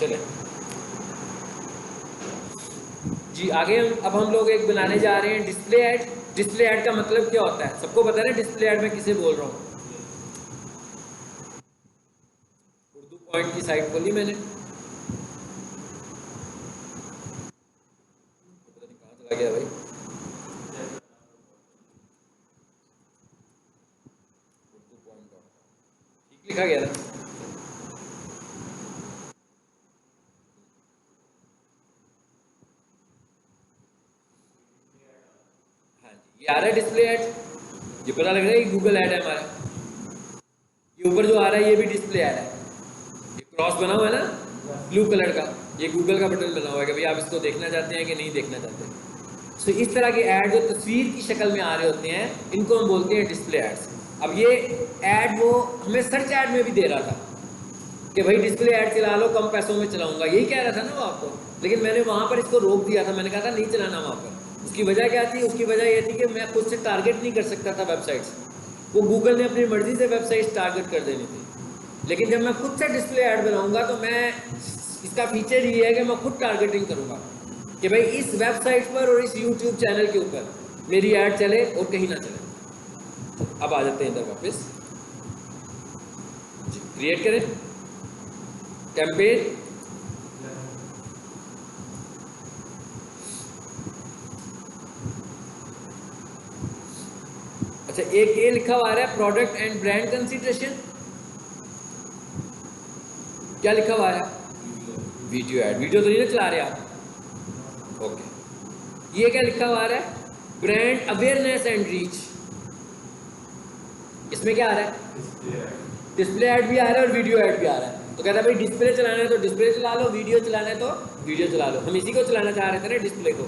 चले जी आगे। अब हम लोग एक बनाने जा रहे हैं डिस्प्ले ऐड। डिस्प्ले ऐड का मतलब क्या होता है सबको पता है ना? डिस्प्ले ऐड में किसे बोल रहा हूँ? उर्दू पॉइंट की साइट खोली मैंने, पता नहीं कहाँ चला गया भाई। उर्दू पॉइंट ठीक लिखा गया ना? हाँ जी, ये आ रहा है डिस्प्ले ऐड। ये पता लग रहा है कि गूगल ऐड है हमारा। ये ऊपर जो आ रहा है ये भी डिस्प्ले ऐड है। ये क्रॉस बना हुआ है ना ब्लू कलर का, ये गूगल का बटन बना हुआ है कि भाई आप इसको देखना चाहते हैं कि नहीं देखना चाहते। सो इस तरह के ऐड जो तस्वीर की शक्ल में आ रहे होते हैं इनको हम बोलते हैं डिस्प्ले एड्स। अब ये ऐड वो हमें सर्च ऐड में भी दे रहा था कि भाई डिस्प्ले ऐड चला लो, कम पैसों में चलाऊंगा, यही कह रहा था ना वो आपको। लेकिन मैंने वहां पर इसको रोक दिया था, मैंने कहा था नहीं चलाना वहां पर। उसकी वजह क्या थी? उसकी वजह यह थी कि मैं खुद से टारगेट नहीं कर सकता था वेबसाइट्स, वो गूगल ने अपनी मर्जी से वेबसाइट्स टारगेट कर देनी थी। लेकिन जब मैं खुद से डिस्प्ले ऐड बनाऊंगा तो मैं, इसका फीचर ये है कि मैं खुद टारगेटिंग करूंगा कि भाई इस वेबसाइट पर और इस यूट्यूब चैनल के ऊपर मेरी ऐड चले और कहीं ना चले। अब आ जाते हैं इधर वापस, क्रिएट करें कैंपेन। अच्छा, एक ये लिखा हुआ आ रहा है प्रोडक्ट एंड ब्रांड कंसिडरेशन। क्या लिखा हुआ है? Video add. वीडियो तो नहीं चला रहे आप? ओके। ये क्या लिखा हुआ आ रहा है? Brand awareness and reach. इसमें क्या आ रहा है? डिस्प्ले ऐड भी आ रहा है और वीडियो ऐड भी आ रहा है। तो कहता है भाई डिस्प्ले चलाना है तो डिस्प्ले चला लो, वीडियो चलाना है तो वीडियो चला लो। हम इसी को चलाना चाह रहे थे ना, डिस्प्ले को।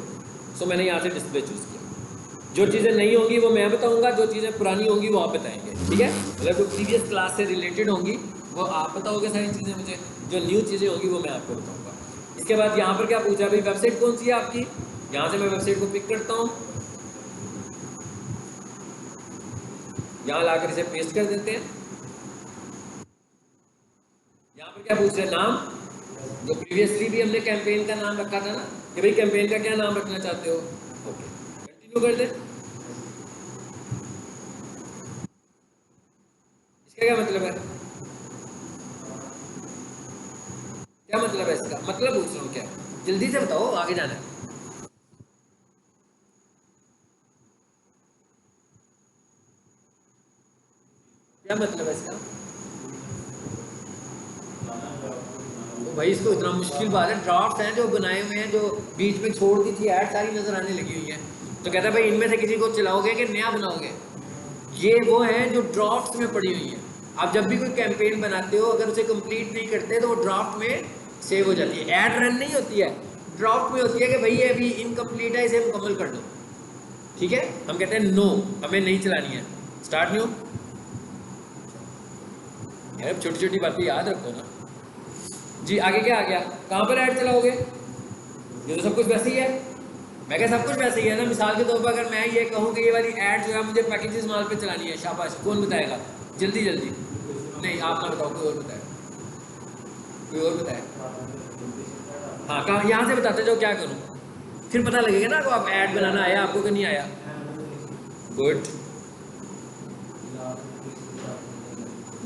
सो मैंने यहाँ से डिस्प्ले चूज किया। जो चीज़ें नहीं होंगी वो मैं बताऊंगा, जो चीज़ें पुरानी होंगी वो आप बताएंगे, ठीक है? मतलब जो प्रीवियस क्लास से रिलेटेड होंगी वो आप बताओगे सारी चीज़ें मुझे, जो न्यू चीज़ें होंगी वो मैं आपको बताऊंगा। इसके बाद यहाँ पर क्या पूछा भाई, वेबसाइट कौन सी है आपकी? यहाँ से मैं वेबसाइट को पिक करता हूँ, यहाँ लाकर इसे पेस्ट कर देते हैं। यहाँ पर क्या पूछ रहे हैं? नाम, जो प्रीवियसली भी हमने कैंपेन का नाम रखा था ना कि भाई कैंपेन का क्या नाम रखना चाहते हो। ओके, कंटिन्यू कर दें। इसका क्या मतलब है? क्या मतलब है इसका? मतलब पूछ रहा हूँ क्या? जल्दी से बताओ, आगे जाना है। क्या मतलब है इसका? तो भाई इसको इतना मुश्किल बात है, ड्राफ्ट हैं जो बनाए हुए हैं, जो बीच में छोड़ दी थी ऐड सारी नजर आने लगी हुई है। तो कहता है भाई इनमें से किसी को चलाओगे कि नया बनाओगे? ये वो हैं जो ड्राफ्ट में पड़ी हुई है। आप जब भी कोई कैंपेन बनाते हो अगर उसे कंप्लीट नहीं करते तो वो ड्राफ्ट में सेव हो जाती है। ऐड रन नहीं होती है, ड्राफ्ट में होती है कि भाई ये अभी इनकम्प्लीट है, इसे मुकम्मल कर दो। ठीक है, हम कहते हैं नो, हमें नहीं चलानी है। Start new. यार छोटी छोटी बातें याद रखो ना जी। आगे क्या आ गया? कहाँ पर ऐड चलाओगे? ये तो सब कुछ वैसे ही है। मैं क्या सब कुछ वैसे ही है ना? मिसाल के तौर पर अगर मैं ये कहूँ कि ये वाली ऐड जो है मुझे पैकेजेस माल पे चलानी है, शाबाश, कौन बताएगा? जल्दी जल्दी। नहीं आप ना बताओ, कोई और बताए, कोई और बताए। हाँ कहाँ, यहाँ से बताते जाओ, क्या करूँ? फिर पता लगेगा ना आपको, आप ऐड बनाना आया आपको कि नहीं आया। गुड।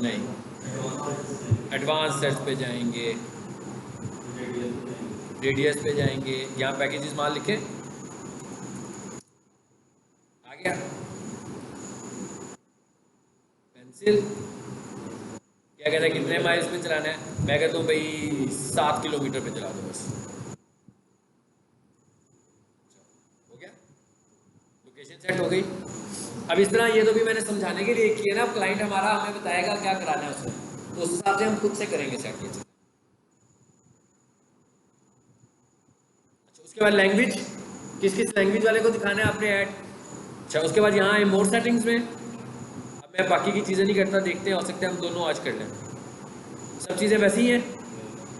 नहीं, एडवांस सेट्स पे जाएंगे, रेडियस पे जाएंगे, यहाँ पैकेजेस माल लिखे, आ गया। पेंसिल क्या कहता है कितने माइल्स पे चलाना है? मैं कहता हूँ भाई 7 किलोमीटर पे चला दो बस। हो गया, लोकेशन सेट हो गई। अब इस तरह ये तो भी मैंने समझाने के लिए किया ना, क्लाइंट हमारा हमें बताएगा क्या कराना है उसमें, तो उस हिसाब से हम खुद से करेंगे सेट ये चीज़। अच्छा, उसके बाद लैंग्वेज, किस किस लैंग्वेज वाले को दिखाना है आपने ऐड। अच्छा, उसके बाद यहाँ मोर सेटिंग्स में, अब मैं बाकी की चीज़ें नहीं करता, देखते हैं, हो सकता है हम दोनों आज कर लें। सब चीज़ें वैसी ही हैं,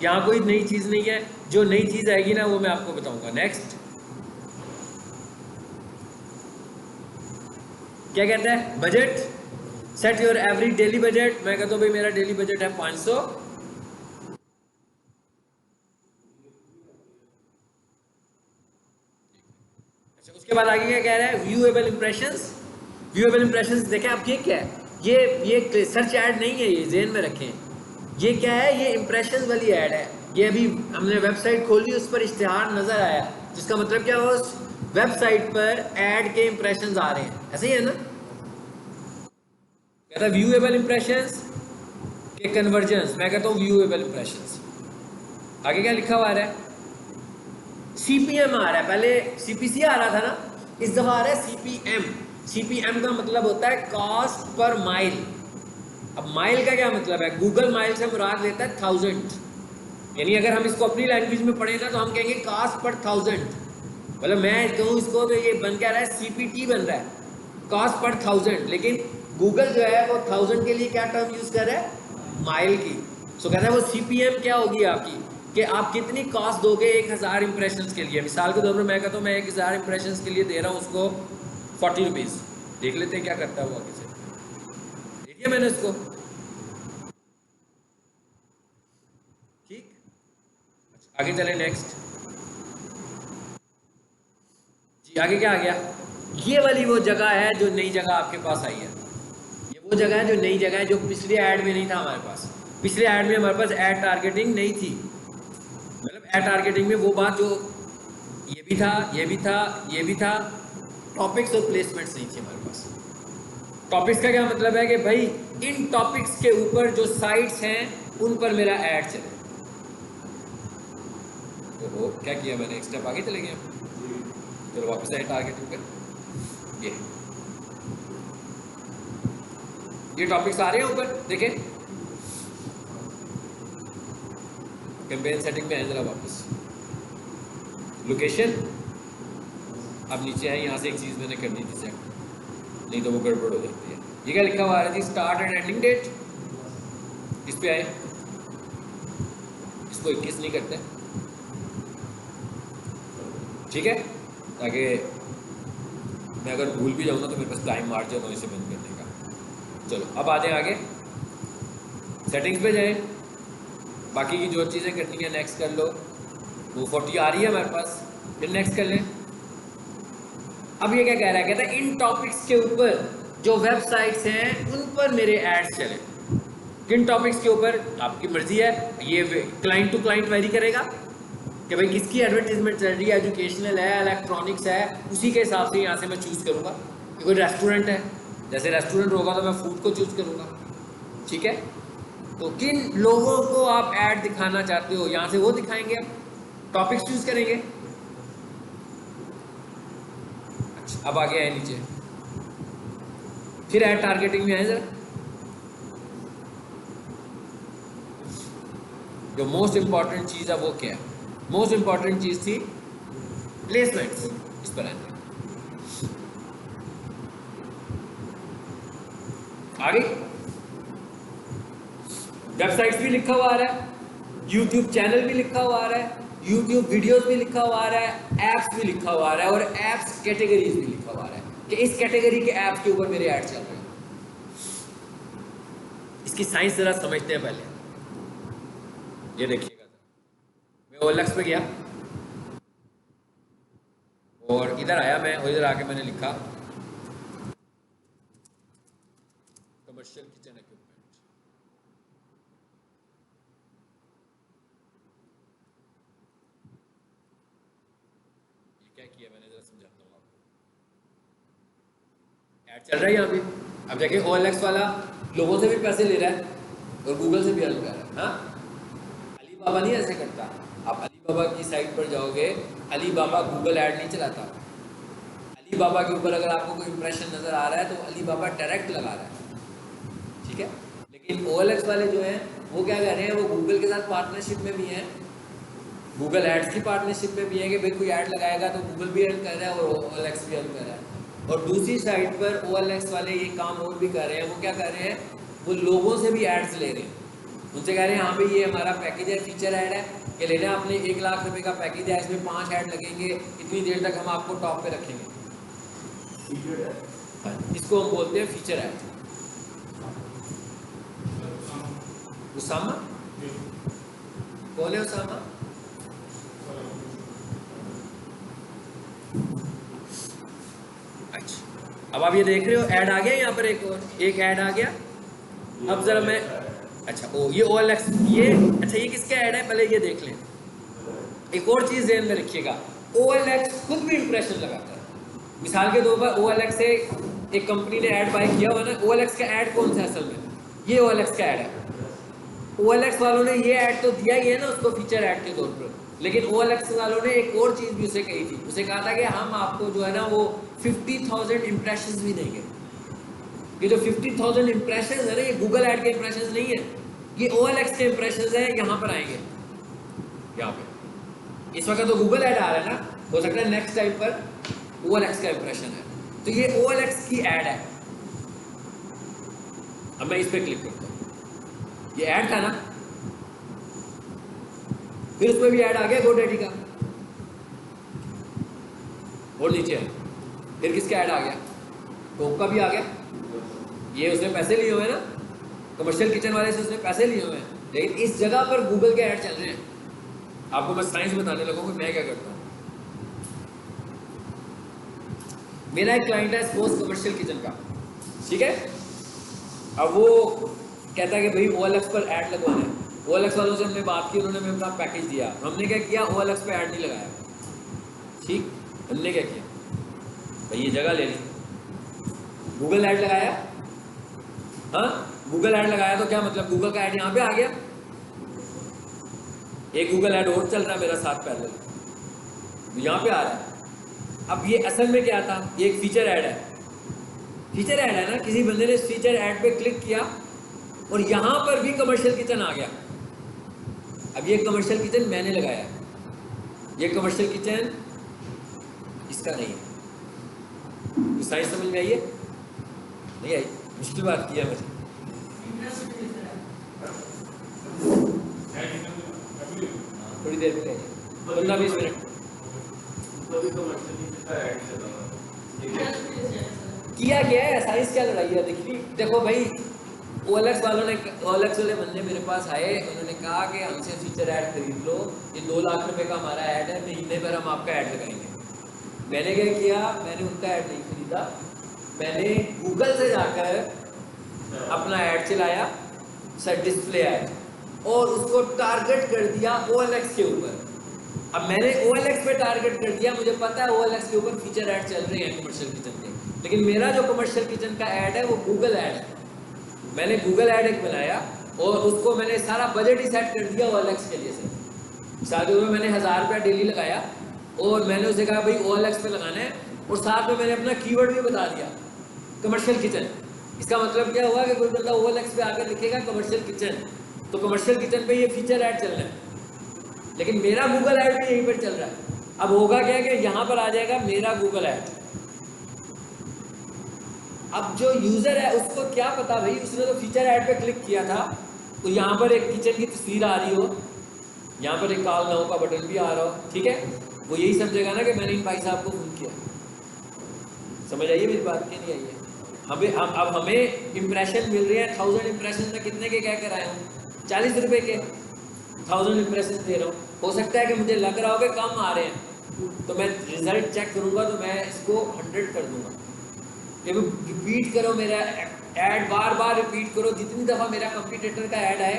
यहाँ कोई नई चीज़ नहीं है। जो नई चीज़ आएगी ना वो मैं आपको बताऊंगा। नेक्स्ट क्या कहता है? Budget, set your every daily budget. मैं कहता हूँ भाई मेरा डेली बजट है 500। उसके बाद आगे क्या कह रहा है, व्यूएबल इंप्रेशंस। व्यूएबल इंप्रेशंस देखें आप, ये क्या है, ये सर्च ऐड नहीं है, ये ज़हन में रखें। ये क्या है, ये इंप्रेशंस वाली ऐड है। ये अभी हमने वेबसाइट खोली, उस पर इश्तिहार नजर आया, जिसका मतलब क्या हुआ, उस वेबसाइट पर ऐड के इंप्रेशंस आ रहे हैं, ऐसे ही है ना। कहता है व्यूएबल इंप्रेशंस के कन्वर्जन्स, मैं कहता हूँ व्यूएबल इंप्रेशंस। आगे क्या लिखा हुआ है, सीपीएम आ रहा है, पहले सीपीसी आ रहा था ना, इस दफा आ रहा है सीपीएम। सीपीएम का मतलब होता है कॉस्ट पर माइल। अब माइल का क्या मतलब है, गूगल माइल से मुराद लेता है 1000, यानी अगर हम इसको अपनी लैंग्वेज में पढ़े ना तो हम कहेंगे कॉस्ट पर 1000। मतलब मैं कहूँ इसको तो ये बन क्या रहा है, सीपीटी बन रहा है, कॉस्ट पर 1000। लेकिन गूगल जो है वो 1000 के लिए क्या टर्म यूज कर रहा है, माइल की। सो कहता है वो सीपीएम क्या होगी आपकी, कि आप कितनी कॉस्ट दोगे 1000 इंप्रेशंस के लिए। मिसाल के तौर पर मैं कहता हूँ मैं 1000 इंप्रेशंस के लिए दे रहा हूँ उसको 40 रुपीज़। देख लेते हैं क्या करता है वो आगे से। देखिए मैंने इसको, ठीक, आगे चले नेक्स्ट जी। आगे क्या आ गया, ये वाली वो जगह है जो नई जगह आपके पास आई है। ये वो जगह है जो नई जगह है, जो पिछले ऐड में नहीं था हमारे पास। पिछले ऐड में हमारे पास ऐड टारगेटिंग नहीं थी, मतलब ऐड टारगेटिंग में वो बात जो ये भी था, ये भी था, ये भी था, टॉपिक्स और प्लेसमेंट्स नहीं थी हमारे पास। टॉपिक्स का क्या मतलब है कि भाई इन टॉपिक्स के ऊपर जो साइट्स हैं उन पर मेरा ऐड चले। तो क्या किया मैंने, एक स्टेप आगे चले गए, चलो वापस आए टारगेटिंग पे। ये टॉपिक्स आ रहे हैं ऊपर, देखें कैंपेन सेटिंग में है, जरा वापस लोकेशन, अब नीचे है, यहाँ से एक चीज़ मैंने करनी थी सेट, नहीं तो वो गड़बड़ हो जाती है। ये क्या लिखा हुआ है जी, स्टार्ट एंड एंडिंग डेट, इस पे आए, इसको 21 नहीं करते, ठीक है, ताकि मैं अगर भूल भी जाऊँ ना तो मेरे पास टाइम मार्जिन हो इसे बंद करने का। चलो अब आते हैं आगे, सेटिंग्स पे जाएं, बाकी की जो चीज़ें करनी है नेक्स्ट कर लो। वो 40 आ रही है हमारे पास, फिर नेक्स्ट कर लें। अब ये क्या कह रहा है, कहता है इन टॉपिक्स के ऊपर जो वेबसाइट्स हैं उन पर मेरे एड्स चले। किन टॉपिक्स के ऊपर, आपकी मर्जी है, ये क्लाइंट टू क्लाइंट वेरी करेगा कि भाई किसकी एडवर्टीजमेंट चल रही है, एजुकेशनल है, इलेक्ट्रॉनिक्स है, उसी के हिसाब से यहाँ से मैं चूज़ करूँगा। कि कोई रेस्टोरेंट है, जैसे रेस्टोरेंट होगा तो मैं फूड को चूज़ करूँगा, ठीक है। तो किन लोगों को आप ऐड दिखाना चाहते हो, यहाँ से वो दिखाएंगे, आप टॉपिक्स चूज करेंगे। अच्छा अब आ गया है नीचे, फिर ऐड टारगेटिंग में है जरा, जो मोस्ट इंपॉर्टेंट चीज़ है वो क्या है, मोस्ट इंपॉर्टेंट चीज़ थी प्लेसमेंट्स। इस पर आते आगे, वेबसाइट्स भी लिखा हुआ आ रहा है, यूट्यूब चैनल भी लिखा हुआ आ रहा है, यूट्यूब वीडियोस भी लिखा हुआ आ रहा है, ऐप्स भी लिखा हुआ आ रहा है, और ऐप्स कैटेगरीज भी लिखा हुआ आ रहा है कि इस कैटेगरी के ऐप्स के ऊपर मेरे ऐड चल रहे हैं। इसकी साइंस जरा समझते हैं पहले, ये देखिएगा। मैं OLX पे गया और इधर आया मैं, और इधर आके मैंने लिखा कमर्शियल किचन इक्विपमेंट। ये क्या किया मैंने, जरा समझाता हूँ आपको। ऐड चल रहा है यहाँ पे, अब देखिए OLX वाला लोगों से भी पैसे ले रहा है और गूगल से भी अर्न कर रहा है। हाँ, अलीबाबा नहीं ऐसे करता। आप अलीबाबा की साइट पर जाओगे, अलीबाबा गूगल ऐड नहीं चलाता। अलीबाबा के ऊपर अगर आपको कोई इंप्रेशन नज़र आ रहा है तो अलीबाबा डायरेक्ट लगा रहा है, ठीक है। लेकिन OLX वाले जो हैं वो क्या कर रहे हैं, वो गूगल के साथ पार्टनरशिप में भी हैं, गूगल एड्स की पार्टनरशिप में भी है कि भाई कोई ऐड लगाएगा तो गूगल भी अर्न कर रहा है और OLX भी अर्न कर रहा है। और दूसरी साइड पर OLX वाले ये काम और भी कर रहे हैं, वो क्या कर रहे हैं, वो लोगों से भी एड्स ले रहे हैं। उनसे कह रहे हैं हाँ भाई ये हमारा पैकेज है, फीचर ऐड है, ये लेना आपने 1 लाख रुपए का पैकेज है, इसमें 5 ऐड लगेंगे, इतनी देर तक हम आपको टॉप पे रखेंगे। इसको हम बोलते हैं फीचर ऐड। उसामा कौन है, उसामा अब आप ये देख रहे हो ऐड आ गया यहाँ पर, एक और एक ऐड आ गया। अब जरा मैं, अच्छा ओ ये OLX, ये अच्छा ये किसका ऐड है पहले ये देख लें। एक और चीज ध्यान में रखिएगा, OLX खुद भी इंप्रेशन लगाता है। मिसाल के तौर पर OLX से एक कंपनी ने ऐड बाय किया हुआ ना, OLX का ऐड कौन सा है असल में, ये OLX का ऐड है। OLX वालों ने ये ऐड तो दिया ही है ना उसको फीचर ऐड के तौर पर, लेकिन OLX वालों ने एक और चीज भी उसे कही थी, उसे कहा था कि हम आपको जो है ना वो 50,000 इंप्रेशंस भी देंगे। ये जो 50,000 इंप्रेशंस है ना, ये गूगल ऐड के इंप्रेशंस नहीं है, ये OLX के इंप्रेशंस है। यहाँ पर आएंगे, यहाँ पे इस वक्त तो गूगल ऐड आ रहा है ना, हो सकता है नेक्स्ट टाइम पर OLX का इंप्रेशन है, तो ये OLX की ऐड है। अब मैं इस पर क्लिक करता हूँ, ये ऐड था ना, फिर उसमें भी ऐड आ गया GoDaddy का, और नीचे है फिर किसका ऐड आ गया, टॉप का भी आ गया। ये उसने पैसे लिए हुए हैं ना, कमर्शियल किचन वाले से उसने पैसे लिए हुए हैं, लेकिन इस जगह पर गूगल के ऐड चल रहे हैं। आपको मैं साइंस बताने लगूँ कि मैं क्या करता हूँ। मेरा एक क्लाइंट है सपोज कमर्शियल किचन का, ठीक है। अब वो कहता है कि भाई OLX पर ऐड लगवाना है। OLX वालों से हमने बात की, उन्होंने हमें अपना पैकेज दिया, हमने क्या किया OLX पे ऐड नहीं लगाया। ठीक, हमने क्या किया भाई, ये जगह ले ली, गूगल ऐड लगाया। हाँ गूगल ऐड लगाया तो क्या मतलब, गूगल का ऐड यहाँ पे आ गया, एक गूगल ऐड और चल रहा है मेरा साथ पैरेलल, यहाँ पे आ रहा है। अब ये असल में क्या था, ये एक फीचर ऐड है, फीचर ऐड है ना, किसी बंदे ने इस फीचर ऐड पे क्लिक किया और यहाँ पर भी कमर्शियल किचन आ गया। अब ये कमर्शियल किचन मैंने लगाया, ये कमर्शियल किचन इसका नहीं है। साइंस समझ में आई है, नहीं आई, मुश्किल बात किया मुझे। थोड़ी देर में 15-20 मिनट किया गया है। साइंस क्या लड़ाई है, देखिए देखो भाई, OLX वालों ने, OLX वाले बंदे मेरे पास आए, उन्होंने कहा कि हमसे फीचर ऐड खरीद लो, ये 2 लाख रुपए का हमारा ऐड है, महीने भर हम आपका ऐड लगाएंगे। मैंने क्या किया, मैंने उनका ऐड नहीं खरीदा, मैंने गूगल से जाकर अपना ऐड चलाया, सर डिस्प्ले ऐड, और उसको टारगेट कर दिया OLX के ऊपर। अब मैंने OLX पे टारगेट कर दिया, मुझे पता है OLX के ऊपर फीचर ऐड चल रहे हैं कमर्शियल किचन के, लेकिन मेरा जो कमर्शियल किचन का ऐड है वो गूगल ऐड है। मैंने गूगल ऐड एक बनाया और उसको मैंने सारा बजट ही सेट कर दिया OLX के लिए से। साथ में मैंने 1000 रुपया डेली लगाया और मैंने उसे कहा भाई OLX पे लगाना है, और साथ में मैंने अपना कीवर्ड भी बता दिया कमर्शियल किचन। इसका मतलब क्या हुआ कि कोई बंदा OLX पे आकर लिखेगा कमर्शियल किचन, तो कमर्शियल किचन पे ये फीचर ऐड चल रहा है, लेकिन मेरा गूगल ऐड भी यहीं पर चल रहा है। अब होगा क्या कि यहाँ पर आ जाएगा मेरा गूगल ऐड। अब जो यूजर है उसको क्या पता भाई, उसने तो फीचर ऐड पे क्लिक किया था, तो यहाँ पर एक किचन की तस्वीर आ रही हो, यहाँ पर एक कॉल नाउ का बटन भी आ रहा हो, ठीक है, वो यही समझेगा ना कि मैंने इन भाई साहब को फोन किया। समझ आइए मेरी बात, क्या नहीं आई है। अब हमें इंप्रेशन मिल रहे हैं 1000 इंप्रेशन में, कितने के कह कर आए हूँ, 40 रुपए के 1000 इंप्रेशन दे रहा हूँ। हो सकता है कि मुझे लग रहा हो कि कम आ रहे हैं, तो मैं रिजल्ट चेक करूँगा तो मैं इसको 100 कर दूंगा। जब रिपीट करो मेरा ऐड, बार बार रिपीट करो, जितनी दफ़ा मेरा कंपटीटर का ऐड आए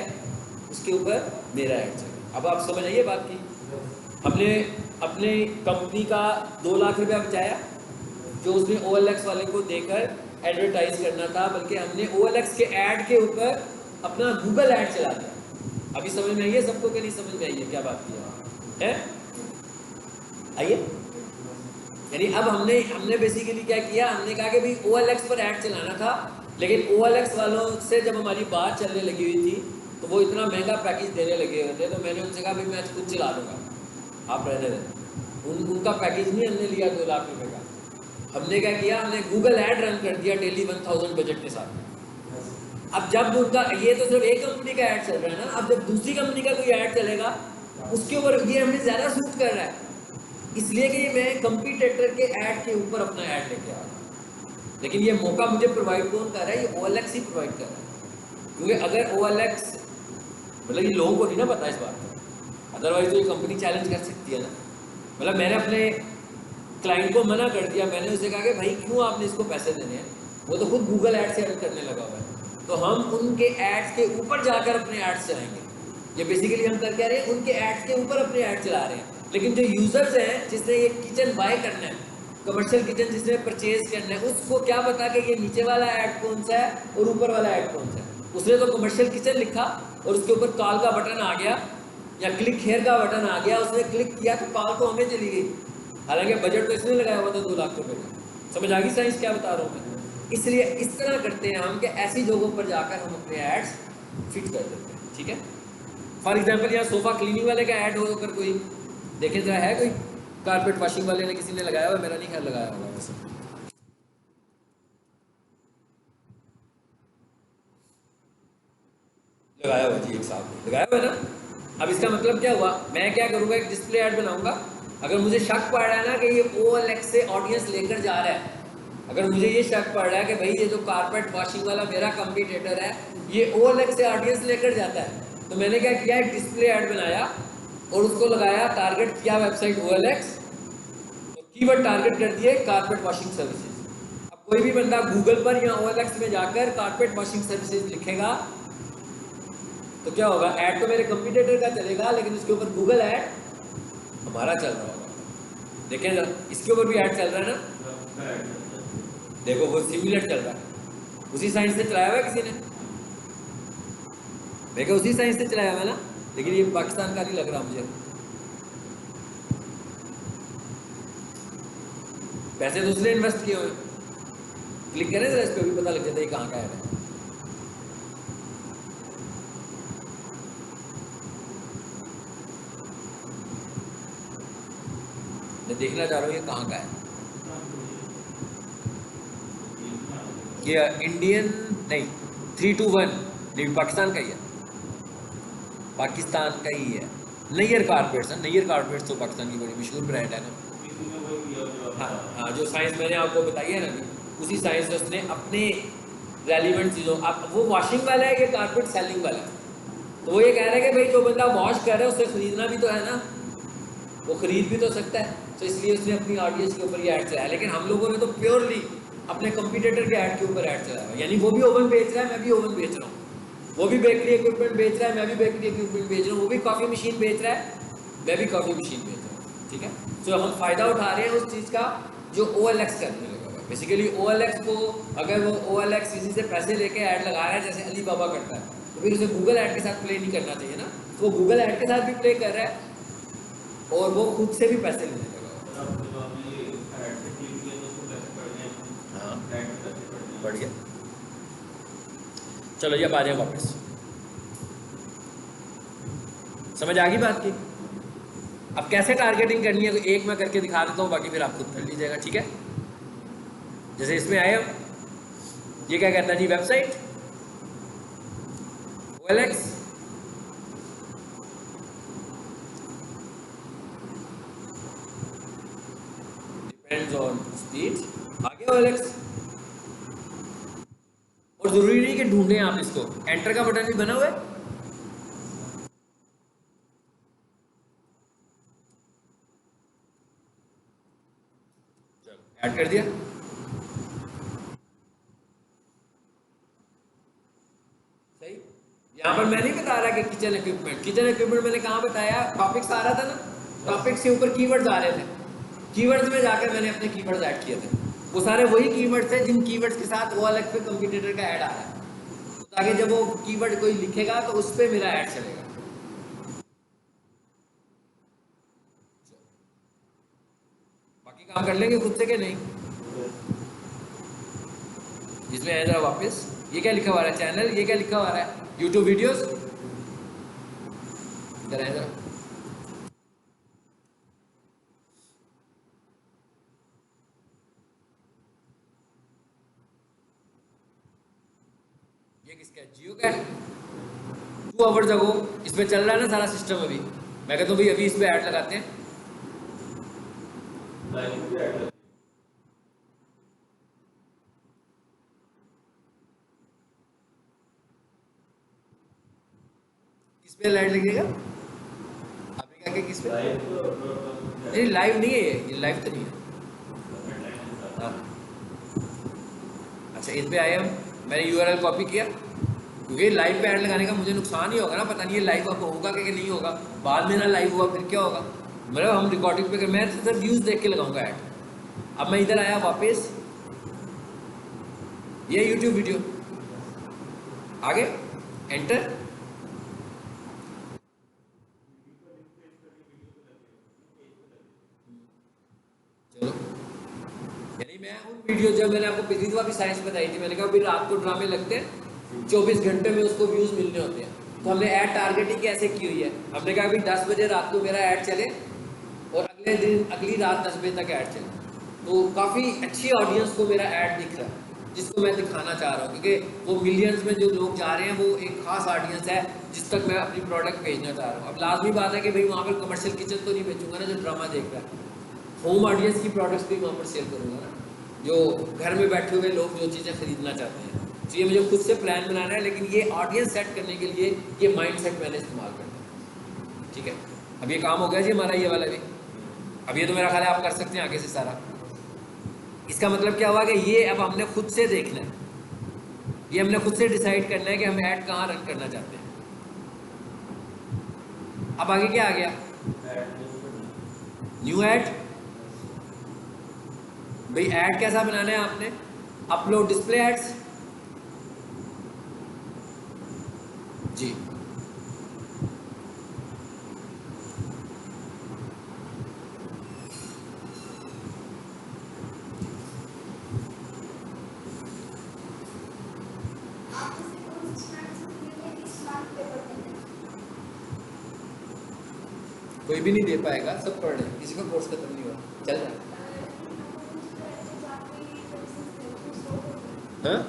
उसके ऊपर मेरा ऐड चले। अब आप समझ आइए बात की। हमने अपने कंपनी का 2 लाख रुपया बचाया जो उसने OLX वाले को देकर एडवर्टाइज करना था, बल्कि हमने OLX के ऐड के ऊपर अपना गूगल ऐड चला दिया। अभी समझ में आई है सबको कि नहीं समझ में आई है क्या बात की है? आइए, यानी अब हमने बेसिकली क्या किया, हमने कहा कि भाई OLX पर ऐड चलाना था, लेकिन OLX वालों से जब हमारी बात चलने लगी हुई थी तो वो इतना महंगा पैकेज देने लगे हुए थे, तो मैंने उनसे कहा भाई मैं खुद चला दूंगा, आप रहने दें। उनका पैकेज नहीं हमने लिया 2 लाख रुपए का। हमने क्या किया, हमने गूगल ऐड रन कर दिया डेली 1000 बजट के साथ। अब जब उनका, ये तो सिर्फ एक कंपनी का ऐड चल रहा है ना, अब जब दूसरी कंपनी का कोई ऐड चलेगा उसके ऊपर ये हमें ज़्यादा सूट कर रहा है, इसलिए कि मैं कंपटीटर के ऐड के ऊपर अपना ऐड लेके आ रहा हूँ। लेकिन ये मौका मुझे प्रोवाइड कौन कर रहा है, ये OLX ही प्रोवाइड कर रहा है। क्योंकि अगर OLX, मतलब ये लोगों को नहीं ना पता इस बात का, अदरवाइज तो ये कंपनी चैलेंज कर सकती है ना। मतलब मैंने अपने क्लाइंट को मना कर दिया, मैंने उसे कहा कि भाई क्यों आपने इसको पैसे देने हैं, वो तो खुद गूगल एड से अर्न करने लगा हुआ है, तो हम उनके एड्स के ऊपर जाकर अपने एड्स चलाएंगे। ये बेसिकली हम कर क्या रहे हैं, उनके एड्स के ऊपर अपने एड चला रहे हैं। लेकिन जो यूजर्स हैं जिसने ये किचन बाय करना है, कमर्शियल किचन जिसने परचेज करना है, उसको क्या पता कि ये नीचे वाला ऐड कौन सा है और ऊपर वाला ऐड कौन सा है। उसने तो कमर्शियल किचन लिखा और उसके ऊपर कॉल का बटन आ गया या क्लिक हेयर का बटन आ गया, उसने क्लिक किया तो कॉल तो हमें चली गई, हालांकि बजट तो इसने लगाया हुआ था 2 लाख रुपए का। समझ आ गई साइंस क्या बता रहा हूँ मैं। इसलिए इस तरह करते हैं हम कि ऐसी जगहों पर जाकर हम अपने एड्स फिट कर देते हैं। ठीक है, फॉर एग्जाम्पल यहाँ सोफा क्लीनिंग वाले का ऐड हो, अगर कोई देखे जरा है, कोई कारपेट वॉशिंग वाले ने किसी ने लगाया हुआ, मेरा नहीं ख्याल लगाया होगा वैसे। लगाया हुआ जी, एक साहब ने लगाया हुआ ना। अब इसका मतलब क्या हुआ, मैं क्या करूंगा, एक डिस्प्ले ऐड बनाऊंगा। अगर मुझे शक पड़ रहा है ना कि ये OLX से ऑडियंस लेकर जा रहा है, अगर मुझे ये शक पड़ रहा है कि भाई ये जो कारपेट वॉशिंग वाला मेरा कम्पिटिटर है ये OLX से ऑडियंस लेकर जाता है, तो मैंने क्या किया, एक डिस्प्ले ऐड बनाया और उसको लगाया, टारगेट किया वेबसाइट OLX, तो कीवर्ड टारगेट कर दिए कारपेट वॉशिंग सर्विसेज। अब कोई भी बंदा गूगल पर या OLX में जाकर कारपेट वॉशिंग सर्विसेज लिखेगा तो क्या होगा, ऐड तो मेरे कंपटीटर का चलेगा लेकिन उसके ऊपर गूगल ऐड हमारा चल रहा होगा। देखें जरा, इसके ऊपर भी ऐड चल रहा है ना, देखो वो सिम्युलेट चल रहा है, उसी साइंस से चलाया हुआ है किसी ने, देखो उसी साइंस से चलाया हुआ है ना, लेकिन ये पाकिस्तान का नहीं लग रहा मुझे। पैसे दूसरे इन्वेस्ट किए हुए, क्लिक करें जरा इस पर भी पता लग जाता है कहाँ का ऐड है। मैं देखना चाह रहा हूँ ये कहाँ का है, ये इंडियन नहीं 321 नहीं, पाकिस्तान का ही है, पाकिस्तान का ही है। नैयर कारपेट्स है, नैयर कारपेट्स तो पाकिस्तान की बड़ी मशहूर ब्रांड है ना। हाँ हाँ, जो साइंस मैंने आपको बताई है ना, उसी साइंस से उसने अपने रेलिवेंट चीज़ों, अब वो वॉशिंग वाला है, ये कारपेट सेलिंग वाला है, तो वो ये कह रहा है कि भाई जो बंदा वॉश कर रहा है उसे खरीदना भी तो है ना, वो खरीद भी तो सकता है, तो इसलिए उसने अपनी ऑडियंस के ऊपर ये ऐड चलाया। लेकिन हम लोगों ने तो प्योरली अपने कंपटीटर के ऐड के ऊपर ऐड चलाया, यानी वो भी ओवन बेच रहा है, मैं भी ओवन बेच रहा हूँ, वो भी बेकरी इक्विपमेंट बेच रहा है, मैं भी बेकरी इक्विपमेंट बेच रहा हूँ, वो भी कॉफ़ी मशीन बेच रहा है, मैं भी कॉफ़ी मशीन बेच रहा हूँ। ठीक है, तो हम फ़ायदा उठा रहे हैं उस चीज़ का जो OLX करने लगा हुआ है। बेसिकली OLX को, अगर वो OLX किसी से पैसे लेके ऐड लगा रहा है जैसे अली बाबा करता है, तो फिर उसे गूगल ऐड के साथ प्ले नहीं करना चाहिए ना, तो वो गूगल ऐड के साथ भी प्ले कर रहा है और वो खुद से भी पैसे लेने लगा। हाँ बढ़ गया, चलो ये अब आ जाए वापस, समझ आ गई बात की। अब कैसे टारगेटिंग करनी है तो एक मैं करके दिखा देता हूँ, बाकी फिर आप खुद कर लीजिएगा। ठीक है, जैसे इसमें आए हम, ये क्या कहता है जी, website OLX, depends on speed, आगे OLX, और जरूरी नहीं कि ढूंढें आप इसको, एंटर का बटन भी बना हुआ है, ऐड कर दिया, सही। यहाँ पर मैं नहीं बता रहा कि किचन इक्विपमेंट मैंने कहाँ बताया, टॉपिक्स आ रहा था ना, टॉपिक्स के ऊपर कीवर्ड्स आ रहे थे, कीवर्ड्स में जाकर मैंने अपने कीवर्ड्स ऐड किए थे, वो सारे वही कीवर्ड्स थे जिन कीवर्ड्स के साथ OLX पे कंपटीटर का ऐड आ रहा है, तो ताकि जब वो कीवर्ड कोई लिखेगा तो उस पर मेरा ऐड चलेगा। बाकी काम कर लेंगे खुद से कि नहीं, इसमें है जरा वापस, ये क्या लिखा हुआ है चैनल, ये क्या लिखा हुआ है YouTube वीडियोस, इधर है जरा, ये किसका है, जियो का है, 2 आवर्स अगो, इसमें चल रहा है ना सारा सिस्टम। अभी मैं कहता हूँ भाई अभी इस पे ऐड लगाते हैं, किस पे ऐड लगेगा, आपने क्या किस पे, नहीं लाइव नहीं है ये लाइव तो नहीं है, अच्छा इस पे आए हम, मैंने यूआरएल कॉपी किया, क्योंकि लाइव पे ऐड लगाने का मुझे नुकसान ही होगा ना, पता नहीं ये लाइव अब होगा कि नहीं होगा, बाद में ना लाइव हुआ फिर क्या होगा, मतलब हम रिकॉर्डिंग पे मैं तो सिर्फ व्यूज़ देख के लगाऊंगा ऐड। अब मैं इधर आया वापस, ये यूट्यूब वीडियो, आगे एंटर, चलो यानी मैं उन वीडियो, जब मैंने आपको पिछली दफा भी साइंस बताई थी, मैंने कहा भाई रात को ड्रामे लगते हैं 24 घंटे में उसको व्यूज़ मिलने होते हैं, तो हमने ऐड टारगेटिंग कैसे की हुई है, हमने कहा भाई 10 बजे रात को मेरा ऐड चले और अगले दिन अगली रात 10 बजे तक ऐड चले, तो काफ़ी अच्छी ऑडियंस को मेरा ऐड दिख रहा है, जिसको मैं दिखाना चाह रहा हूँ, क्योंकि वो मिलियंस में जो लोग जा रहे हैं वो एक खास ऑडियंस है जिस तक मैं अपनी प्रोडक्ट भेजना चाह रहा हूँ। अब लाजमी बात है कि भाई वहाँ पर कमर्शियल किचन तो नहीं बेचूंगा ना जो ड्रामा देख रहा है, होम ऑडियंस की प्रोडक्ट्स भी वहाँ पर सेल करूँगा ना, जो घर में बैठे हुए लोग जो चीज़ें खरीदना चाहते हैं। तो ये मुझे खुद से प्लान बनाना है, लेकिन ये ऑडियंस सेट करने के लिए ये माइंड सेट मैंने इस्तेमाल करना है। ठीक है, अब ये काम हो गया जी हमारा, ये वाला भी। अब ये तो मेरा ख्याल है आप कर सकते हैं आगे से सारा। इसका मतलब क्या हुआ कि ये अब हमने खुद से देखना है, ये हमने खुद से डिसाइड करना है कि हम ऐड कहाँ रन करना चाहते हैं। अब आगे क्या आ गया, न्यू ऐड। भाई ऐड कैसा बनाना है आपने, अपलोड डिस्प्ले एड्स जी, कोई भी नहीं दे पाएगा, सब पढ़ रहे हैं, किसी का कोर्स खत्म नहीं हुआ, चल रहा है। हाँ?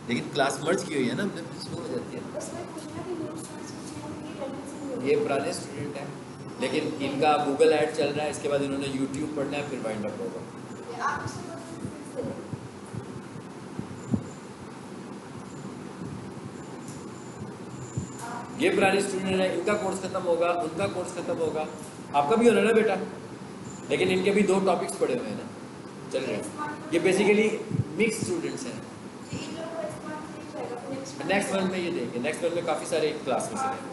लेकिन क्लास मर्ज की हुई है ना हमने, स्लो हो जाती है। ये पुराने स्टूडेंट हैं, लेकिन इनका गूगल ऐड चल रहा है, इसके बाद इन्होंने यूट्यूब पढ़ना है, फिर वाइंड अप होगा। ये पुराने स्टूडेंट है, इनका कोर्स खत्म होगा, उनका कोर्स खत्म होगा, आपका भी होना ना बेटा, लेकिन इनके भी 2 टॉपिक्स पड़े हुए हैं ना, चल रहे हैं। ये बेसिकली मिक्स स्टूडेंट्स हैं। नेक्स्ट मंथ में ये देंगे, नेक्स्ट मंथ में काफ़ी सारे क्लास में से देंगे।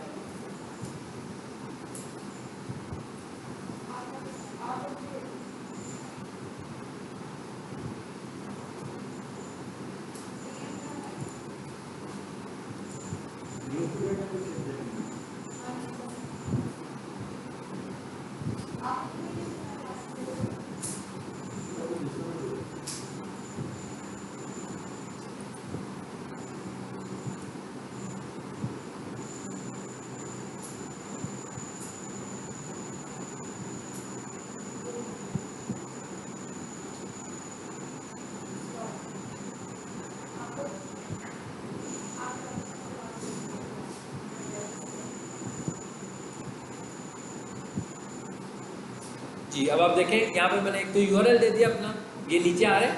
जी अब आप देखें, यहाँ पे मैंने एक तो यूआरएल दे दिया अपना, ये नीचे आ रहा है,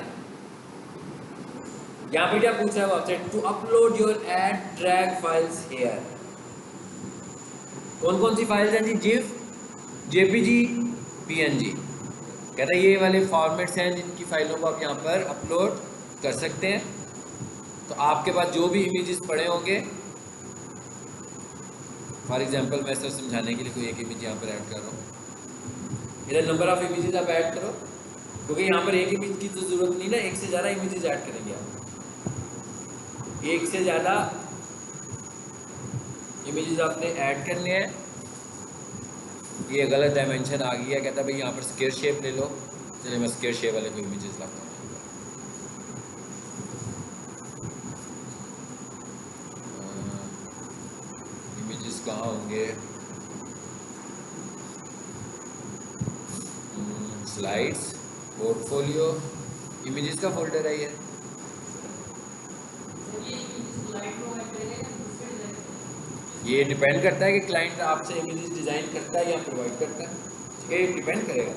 यहाँ पे क्या पूछ रहा है आपसे, to upload your ad drag files here. कौन कौन सी फाइल्स हैं जी, जिफ, जेपीजी, पीएनजी, कहता है ये वाले फॉर्मेट्स हैं जिनकी फाइलों को आप यहाँ पर अपलोड कर सकते हैं। तो आपके पास जो भी इमेजेस पड़े होंगे, फॉर एग्जांपल मैं सिर्फ समझाने के लिए कोई एक इमेज यहाँ पर ऐड कर रहा हूँ, इधर नंबर ऑफ इमेजेस आप ऐड करो, क्योंकि यहाँ पर एक इमेज की तो ज़रूरत नहीं ना, एक से ज़्यादा इमेजेस ऐड करेंगे आप, एक से ज़्यादा इमेजेस आपने ऐड करने हैं। ये गलत डायमेंशन आ गया, कहता भाई यहाँ पर स्क्वायर शेप ले लो, चलिए मैं स्क्वायर शेप वाले कोई इमेजेस लाता हूँ। इमेजेस कहाँ होंगे, स्लाइड्स, पोर्टफोलियो, इमेजेस का फोल्डर है ये। ये डिपेंड करता है कि क्लाइंट आपसे इमेजेस डिज़ाइन करता है या प्रोवाइड करता है, ठीक है, ये डिपेंड करेगा।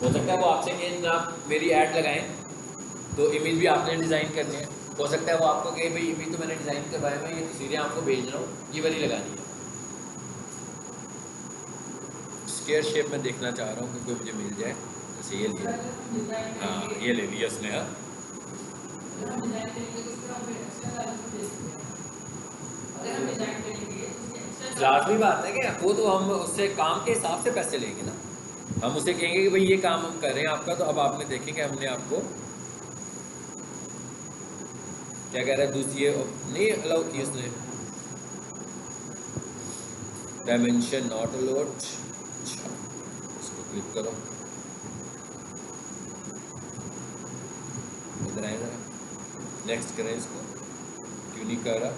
हो सकता है वो आपसे कहे जनाब मेरी ऐड लगाएं, तो इमेज भी आपने डिज़ाइन करनी है, हो सकता है वो आपको कहे भाई इमेज तो मैंने डिज़ाइन करवाया, मैं ये तस्वीरें आपको भेज रहा हूँ, ये वाली लगानी है। स्क्वायर शेप में देखना चाह रहा हूँ कि कोई मुझे मिल जाए। जैसे ये लिया, हाँ ये ले लिया उसने। हाँ लाजमी बात है कि वो तो हम उससे काम के हिसाब से पैसे लेंगे ना, हम उसे कहेंगे कि भाई ये काम हम कर रहे हैं आपका, तो अब आपने देखेंगे हमने आपको क्या कह रहा है, दूसरी नहीं अलाउ की उसने, डायमेंशन नॉट अलाउड। अच्छा इसको क्लिक करो, इधर आए जरा, नेक्स्ट करें इसको, क्यों नहीं कर रहा।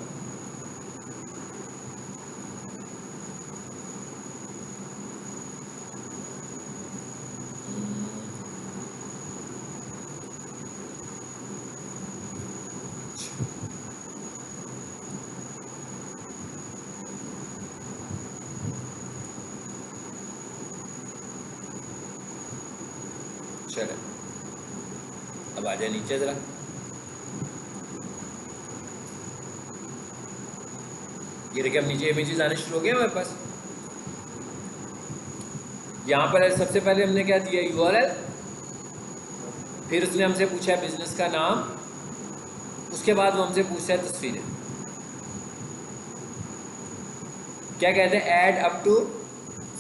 चलो अब आ जाए नीचे जरा, ये देखिए अब नीचे इमेजेस आने शुरू हो गए हमारे पास। यहाँ पर सबसे पहले हमने क्या दिया, यूआरएल, फिर उसने हमसे पूछा है बिजनेस का नाम, उसके बाद वो हमसे पूछा है तस्वीरें, क्या कहते हैं, ऐड अप टू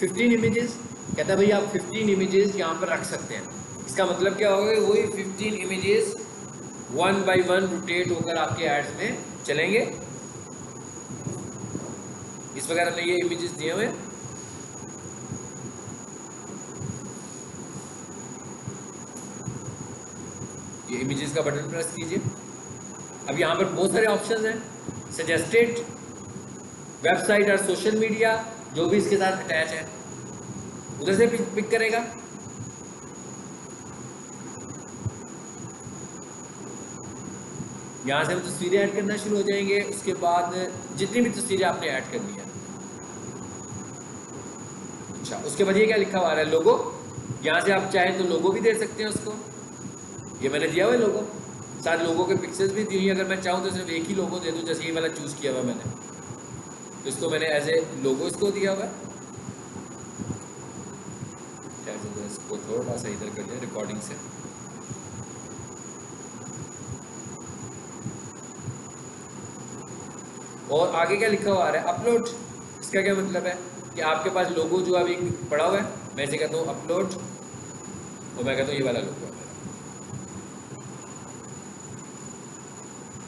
15 इमेजेस, कहता है भाई आप 15 इमेजेस यहाँ पर रख सकते हैं। इसका मतलब क्या होगा, वही 15 इमेजेस 1 by 1 रोटेट होकर आपके एड्स में चलेंगे। इस प्रकार हमने ये इमेजेस दिए हुए, ये इमेजेस का बटन प्रेस कीजिए। अब यहाँ पर बहुत सारे ऑप्शंस हैं, सजेस्टेड, वेबसाइट और सोशल मीडिया, जो भी इसके साथ अटैच है उधर से पिक करेगा। यहाँ से हम तस्वीरें ऐड करना शुरू हो जाएंगे, उसके बाद जितनी भी तस्वीरें आपने ऐड करनी है। अच्छा उसके बाद ये क्या लिखा हुआ है, लोगो, यहाँ से आप चाहें तो लोगो भी दे सकते हैं उसको, ये मैंने दिया हुआ है लोगो, साथ लोगों के पिक्चर्स भी दी हुई। अगर मैं चाहूँ तो सिर्फ एक ही लोगो दे दूँ, जैसे ये वाला चूज़ किया हुआ मैंने, तो इसको मैंने एज ए लोगो इसको दिया हुआ है। इसको थोड़ा सा इधर कर दिया रिकॉर्डिंग से, और आगे क्या लिखा हुआ आ रहा है, अपलोड। इसका क्या मतलब है कि आपके पास लोगो जो अभी पड़ा हुआ है, मैं इसे कहता हूँ अपलोड, और मैं कहता हूँ ये वाला लोगो है,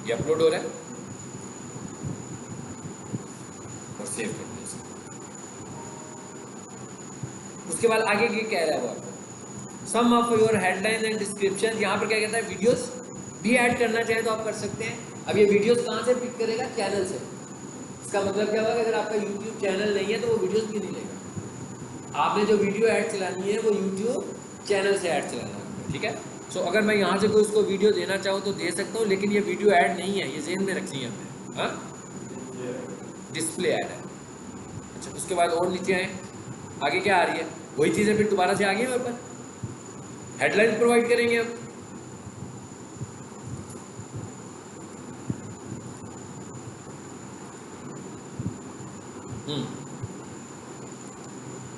ये अपलोड हो रहा है, और सेव कर दिया इसको। उसके बाद आगे क्या कह रहा है वो आपको, some of your headline and description, यहाँ पर क्या कहता है, वीडियोस भी ऐड करना चाहे तो आप कर सकते हैं। अब ये वीडियोस कहाँ से पिक करेगा, चैनल से। इसका मतलब क्या होगा, अगर आपका यूट्यूब चैनल नहीं है तो वो वीडियोस भी नहीं लेगा। आपने जो वीडियो ऐड चलानी है वो यूट्यूब चैनल से ऐड चलाना है, ठीक है। सो अगर मैं यहाँ से कोई उसको वीडियो देना चाहूँ तो दे सकता हूँ, लेकिन ये वीडियो ऐड नहीं है, ये जेन में रखनी है हमने, हाँ डिस्प्ले ऐड है। अच्छा उसके बाद और नीचे आए, आगे क्या आ रही है, वही चीज़ें फिर दोबारा से आ गई मेरे पर, हेडलाइन प्रोवाइड करेंगे हम।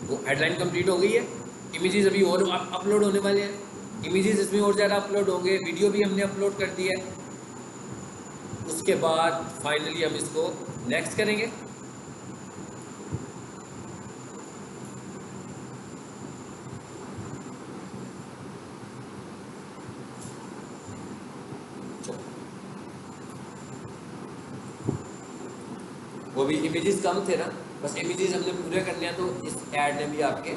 वो हेडलाइन कंप्लीट हो गई है, इमेजेस अभी और अपलोड होने वाले हैं, इमेजेस इसमें और ज़्यादा अपलोड होंगे, वीडियो भी हमने अपलोड कर दी है। उसके बाद फाइनली हम इसको नेक्स्ट करेंगे। वो भी इमेजेस कम थे ना, बस इमेजेस हमने पूरे करने हैं, तो इस ऐड ने भी आपके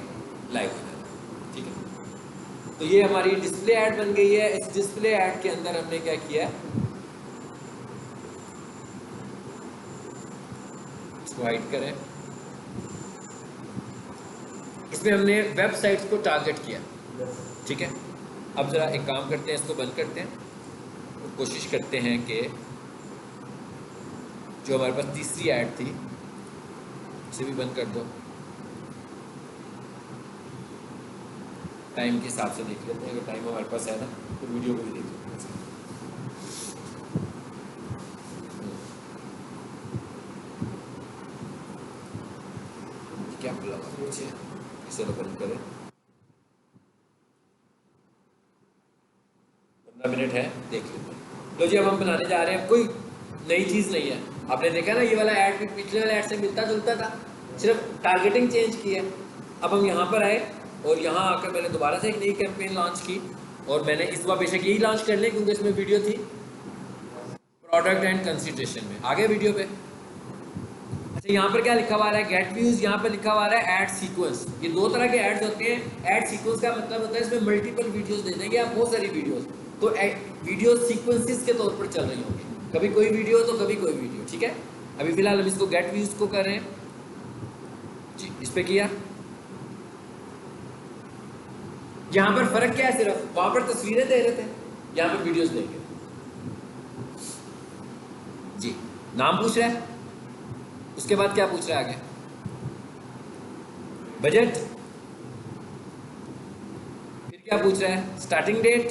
लाइव हो जाना, ठीक है। तो ये हमारी डिस्प्ले ऐड बन गई है। इस डिस्प्ले ऐड के अंदर हमने क्या किया है, इसको हाइड करें, इसमें हमने वेबसाइट्स को टारगेट किया, ठीक है। अब ज़रा एक काम करते हैं, इसको बंद करते हैं, तो कोशिश करते हैं कि जो हमारे पास तीसरी ऐड थी इसे भी बंद कर दो, टाइम के हिसाब से देख लेते हैं, अगर टाइम हमारे पास है ना तो वीडियो को भी देख लेते हैं। क्या खुला हुआ पीछे, इसे बंद करें। 15 मिनट है, देख लेते हैं। लो जी, अब हम बनाने जा रहे हैं, कोई नई चीज़ नहीं है। आपने देखा ना, ये वाला ऐड भी पिछले वाले ऐड से मिलता जुलता था, सिर्फ टारगेटिंग चेंज की है। अब हम यहाँ पर आए और यहाँ आकर मैंने दोबारा से एक नई कैंपेन लॉन्च की, और मैंने इस बार बेशक यही लॉन्च कर लिया क्योंकि इसमें वीडियो थी प्रोडक्ट एंड कंसिडरेशन में। आगे वीडियो पे अच्छा, यहाँ पर क्या लिखा हुआ है, गेट व्यूज। यहाँ पर लिखा हुआ है ऐड सीक्वेंस। ये दो तरह के एड्स होते हैं। ऐड सीक्वेंस का मतलब होता है इसमें मल्टीपल वीडियोस दे देंगे आप, बहुत सारी वीडियोस, तो वीडियो सीक्वेंसेस के तौर पर चल रही होंगी, कभी कोई वीडियो तो कभी कोई वीडियो, ठीक है। अभी फिलहाल हम इसको गेट व्यूज को कर रहे हैं जी, इस पे किया। यहाँ पर फर्क क्या है, सिर्फ वहां पर तस्वीरें दे रहे थे, यहाँ पर वीडियोस देंगे जी। नाम पूछ रहा है, उसके बाद क्या पूछ रहा है आगे, बजट, फिर क्या पूछ रहा है, स्टार्टिंग डेट,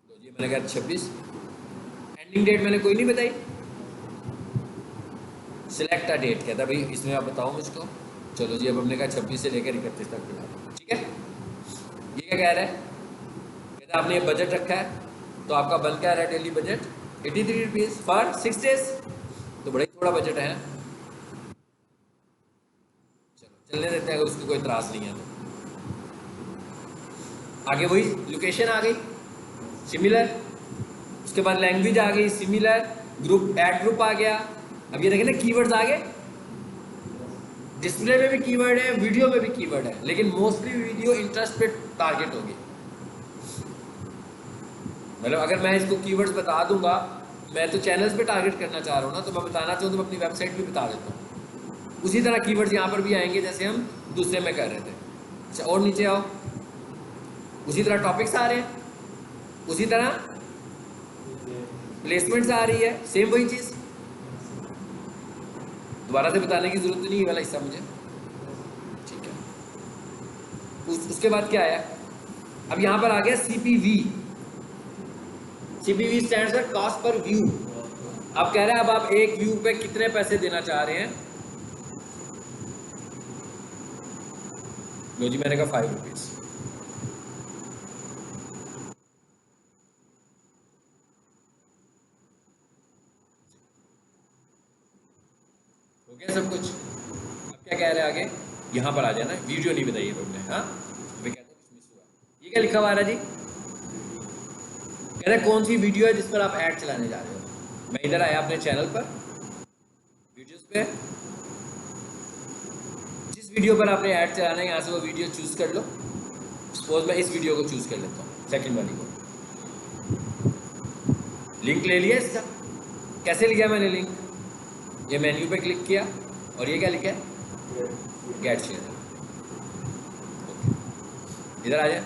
तो जी मैंने कहा 26, एंडिंग डेट मैंने कोई नहीं बताई, सिलेक्ट अ डेट कहता भाई इसमें आप बताओ मुझको। चलो जी, अब हमने कहा 26 से लेकर 31 तक मिला, ठीक है। ये क्या कह रहा है, कहता आपने ये बजट रखा है, तो आपका बन क्या रहा है daily budget 83 rupees for 6 days, तो बड़ा ही थोड़ा बजट है। चलो चलने देते हैं, अगर उसको कोई इतराज़ नहीं है तो। आगे वही लोकेशन आ गई सिमिलर, उसके बाद लैंग्वेज आ गई सिमिलर, ग्रुप ऐड ग्रुप आ गया। अब ये देखें ना, कीवर्ड्स आ गए, डिस्प्ले में भी कीवर्ड है, वीडियो में भी कीवर्ड है, लेकिन मोस्टली वीडियो इंटरेस्ट पे टारगेट होगी। मतलब अगर मैं इसको कीवर्ड्स बता दूंगा, मैं तो चैनल्स पे टारगेट करना चाह रहा हूँ ना, तो मैं बताना चाहूँ तो मैं अपनी वेबसाइट भी बता देता हूँ। उसी तरह कीवर्ड्स यहाँ पर भी आएंगे जैसे हम दूसरे में कर रहे थे। अच्छा, और नीचे आओ, उसी तरह टॉपिक्स आ रहे हैं, उसी तरह प्लेसमेंट्स आ रही है, सेम वही चीज़, दोबारा से बताने की जरूरत नहीं है वाला हिस्सा मुझे, ठीक है। उसके बाद क्या आया, अब यहाँ पर आ गया CPV। CPV stands for cost per view. अब कह रहा है अब आप एक व्यू पे कितने पैसे देना चाह रहे हैं। लो जी, मैंने कहा 5 रुपीज़। हो गया सब कुछ। अब क्या कह रहे हैं आगे, यहाँ पर आ जाना, वीडियो नहीं बताइए तुमने, हाँ मैं कहता हूँ कुछ मिस हुआ। ये क्या लिखा हुआ है जी, कह रहे कौन सी वीडियो है जिस पर आप ऐड चलाने जा रहे हो। मैं इधर आया अपने चैनल पर, वीडियोस पे, जिस वीडियो पर आपने ऐड चलाना है यहाँ से वो वीडियो चूज कर लो। सपोज मैं इस वीडियो को चूज कर लेता हूँ, सेकंड वाली को। लिंक ले लिया इसका, कैसे लिया मैंने लिंक, ये मेन्यू पे क्लिक किया और ये क्या लिखा है, गेट शेयर। इधर आ जाए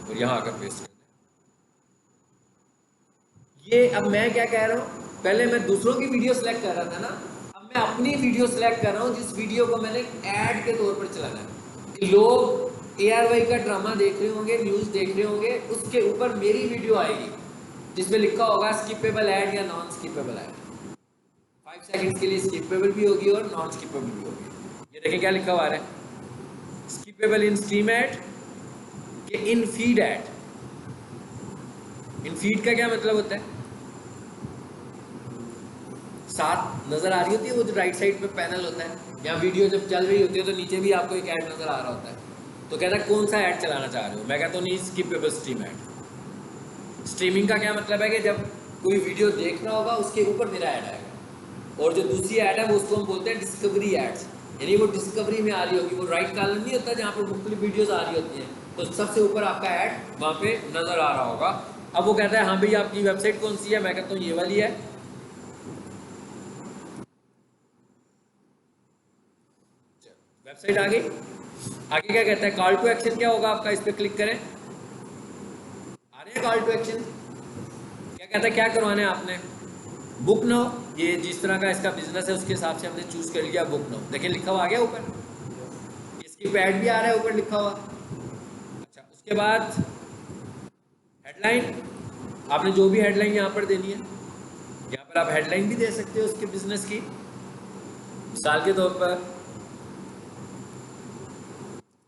और यहाँ आकर पेस्ट कर दें। ये अब मैं क्या कह रहा हूँ, पहले मैं दूसरों की वीडियो सेलेक्ट कर रहा था ना, अब मैं अपनी वीडियो सेलेक्ट कर रहा हूँ जिस वीडियो को मैंने ऐड के तौर पर चलाना है। लोग ARY का ड्रामा देख रहे होंगे, न्यूज़ देख रहे होंगे, उसके ऊपर मेरी वीडियो आएगी जिसमें लिखा होगा स्किपेबल ऐड या नॉन स्किपेबल ऐड। 5 सेकंड्स के लिए स्किपेबल भी होगी और नॉन स्किपेबल भी होगी। ये देखें क्या लिखा हुआ है, स्किपेबल इन स्ट्रीम ऐड कि इन फीड ऐड। इन फीड का क्या मतलब होता है, साथ नजर आ रही होती है वो जो राइट साइड पे पैनल होता है, या वीडियो जब चल रही होती है तो नीचे भी आपको एक ऐड नजर आ रहा होता है। तो कहता है कौन सा ऐड चलाना चाह रहे हो, मैं कहता हूँ नहीं, स्किपेबल स्ट्रीम ऐड। स्ट्रीमिंग का क्या मतलब है कि जब कोई वीडियो देख रहा होगा उसके ऊपर मेरा ऐड आएगा, और जो दूसरी ऐड है वो उसको हम बोलते हैं डिस्कवरी एड्स, यानी वो डिस्कवरी में आ रही होगी, वो राइट कॉलम नहीं होता जहाँ पर मुख्तलिफ वीडियोस आ रही होती हैं, तो सबसे ऊपर आपका ऐड वहाँ पे नजर आ रहा होगा। अब वो कहता है हाँ भाई आपकी वेबसाइट कौन सी है, मैं कहता हूँ ये वाली है। वेबसाइट आ गई, आगे क्या कहता है, कॉल टू एक्शन क्या होगा आपका, इस पर क्लिक करें, आ रहे हैं कॉल टू एक्शन। क्या कहता है, क्या करवाना है आपने, बुक नाउ, ये जिस तरह का इसका बिजनेस है उसके हिसाब से हमने चूज कर लिया बुक नाउ। देखिए लिखा हुआ आ गया ऊपर, इसकी पैड भी आ रहा है ऊपर लिखा हुआ। अच्छा, उसके बाद हेडलाइन, आपने जो भी हेडलाइन यहाँ पर देनी है, यहाँ पर आप हेडलाइन भी दे सकते हो उसके बिजनेस की। मिसाल के तौर पर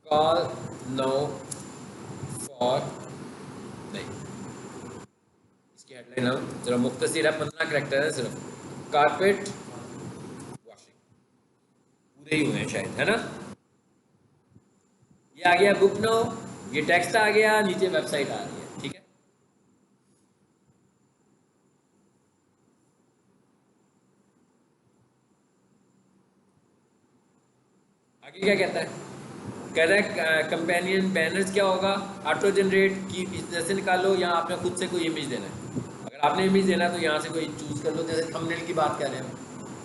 कॉल नाउ फॉर नहीं, इसकी हेडलाइन हम जरा मुख्तसर है, 15 करैक्टर है सिर्फ। कारपेट वॉशिंग पूरे ही हुए हैं शायद, है ना। ये आ गया बुक नाउ, ये टेक्स्ट आ गया, नीचे वेबसाइट आ रही है, ठीक है। आगे क्या कहता है, कह रहा है कंपेनियन बैनर्स क्या होगा, ऑटो जनरेट की जैसे निकालो, या आपने खुद से कोई इमेज देना है। अगर आपने इमेज देना है तो यहाँ से कोई चूज कर लो, जैसे थंबनेल की बात कर रहे हैं,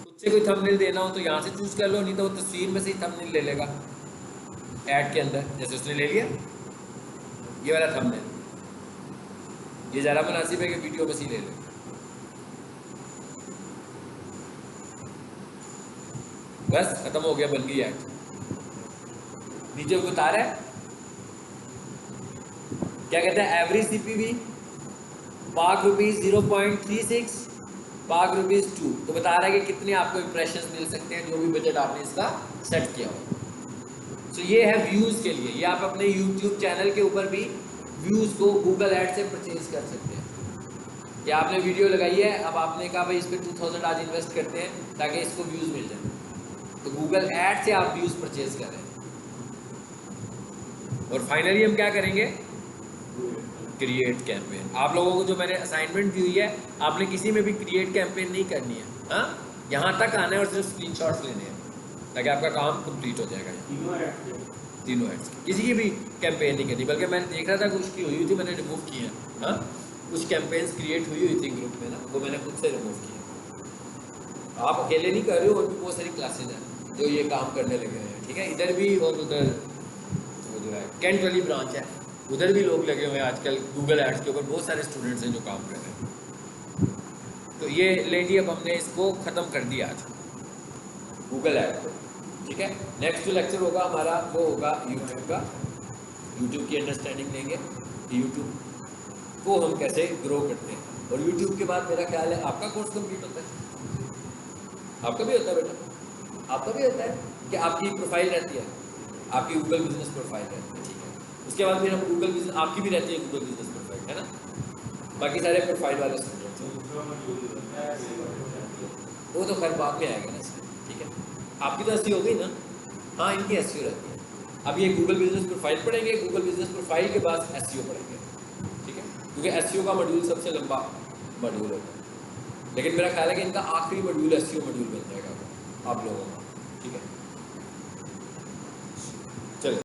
खुद से कोई थंबनेल देना हो तो यहाँ से चूज कर लो, नहीं तो वो तस्वीर में से ही थंबनेल ले लेगा ऐड के अंदर, जैसे उसने ले लिया ये वाला थंबनेल, ये ज़्यादा मुनासिब है कि वीडियो में से ही ले ले। बस खत्म हो गया, बन गई ऐड। नीचे को बता रहा है क्या कहता है, एवरेज सीपीवी पाक रुपीज 0.36, पाक रुपीज 2, तो बता रहा है कि कितने आपको इंप्रेशन मिल सकते हैं जो भी बजट आपने इसका सेट किया हो। तो ये है व्यूज़ के लिए, ये आप अपने यूट्यूब चैनल के ऊपर भी व्यूज़ को गूगल ऐड से परचेज कर सकते हैं। कि आपने वीडियो लगाई है, अब आपने कहा भाई इस पर 2000 आज इन्वेस्ट करते हैं ताकि इसको व्यूज़ मिल जाए, तो गूगल ऐड से आप व्यूज़ परचेज कर रहे हैं। और फाइनली हम क्या करेंगे, क्रिएट कैंपेन। आप लोगों को जो मैंने असाइनमेंट दी हुई है, आपने किसी में भी क्रिएट कैंपेन नहीं करनी है, हाँ, यहाँ तक आना है और सिर्फ स्क्रीनशॉट्स लेने हैं ताकि आपका काम कंप्लीट हो जाएगा। तीनों एड्स किसी की भी कैंपेन नहीं करनी, बल्कि मैंने देख रहा था कुछ की हुई थी, मैंने रिमूव की है। हाँ, कुछ कैंपेन्स क्रिएट हुई थी ग्रुप में ना, वो मैंने खुद से रिमूव किया। आप अकेले नहीं कर रहे हो, और भी बहुत सारी क्लासेज हैं जो ये काम करने लगे हैं, ठीक है। इधर भी और उधर वो जो है कैंट वाली ब्रांच है, उधर भी लोग लगे हुए हैं आजकल गूगल एड्स के ऊपर, बहुत सारे स्टूडेंट्स हैं जो काम कर रहे हैं। तो ये ले जी, अब हमने इसको ख़त्म कर दिया आज गूगल ऐड को, ठीक है। नेक्स्ट जो लेक्चर होगा हमारा वो होगा यूट्यूब का, यूट्यूब की अंडरस्टैंडिंग लेंगे, यूट्यूब को हम कैसे ग्रो करते हैं। और यूट्यूब के बाद मेरा ख्याल है आपका कोर्स कंप्लीट होता है। आपका भी होता है बेटा, आपका भी होता है कि आपकी प्रोफाइल रहती है, आपकी गूगल बिजनेस प्रोफाइल रहती है, ठीक है। उसके बाद फिर हम गूगल बिजनेस, आपकी भी रहती है गूगल बिजनेस प्रोफाइल, है ना। बाकी सारे प्रोफाइल वाले स्टूडेंट्स, वो तो खैर बाद में आएगा ना इसमें, ठीक है। आपकी तो एसईओ हो गई ना, हाँ, इनकी एसईओ रहती है। अब ये गूगल बिजनेस प्रोफाइल पढ़ेंगे, गूगल बिजनेस प्रोफाइल के बाद एसईओ पढ़ेंगे, ठीक है, क्योंकि एसईओ का मॉड्यूल सबसे लंबा मॉड्यूल होता है। लेकिन मेरा ख्याल है कि इनका आखिरी मॉड्यूल एसईओ मॉड्यूल बन जाएगा आप लोगों का, ठीक है।